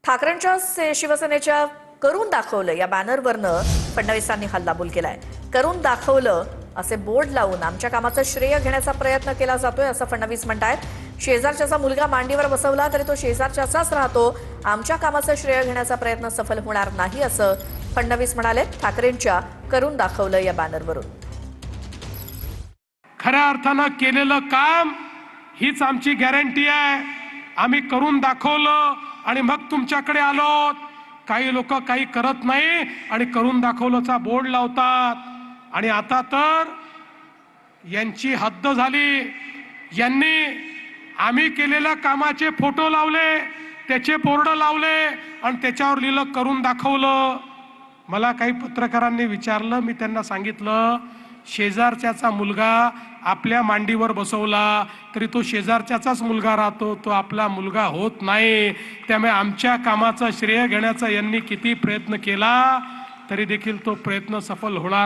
ठाकरेंच्या शिवसेनेच्या करून दाखवलं या बॅनरवरनं फडणवीसांनी हल्लाबोल केलाय। करून दाखवलं असे बोर्ड लावून आमच्या कामाचं श्रेय घेण्याचा प्रयत्न केला जातोय असं फडणवीस म्हणतायत। शेजारच्याचा मुलगा मांडीवर बसवला तरी तो शेजारच्याचाच राहतो, आमच्या कामाचं श्रेय घेण्याचा प्रयत्न सफल होणार नाही असं फडणवीस म्हणाले। ठाकरेंच्या करून दाखवलं या बॅनरवरून खऱ्या अर्थानं केलेलं काम हीच आमची गॅरंटी आहे। आम्ही करून दाखवलं आणि मग तुमच्याकडे आलो। काही लोक काही करत नाही आणि करून दाखवलंचा बोर्ड लावतात आणि आता तर यांची हद्द झाली। यांनी आम्ही केलेल्या कामाचे फोटो लावले, त्याचे बोर्ड लावले आणि त्याच्यावर लिहिलं करून दाखवलं। मला काही पत्रकारांनी विचारलं, मी त्यांना सांगितलं शेजारच्याचा मुलगा आपल्या मांडीवर बसवला तरी तो शेजारच्याचाच मुलगा राहतो, तो आपला मुलगा होत नाही। त्यामुळे आमच्या कामाचं श्रेय घेण्याचा यांनी किती प्रयत्न केला तरी देखील तो प्रयत्न सफल होणार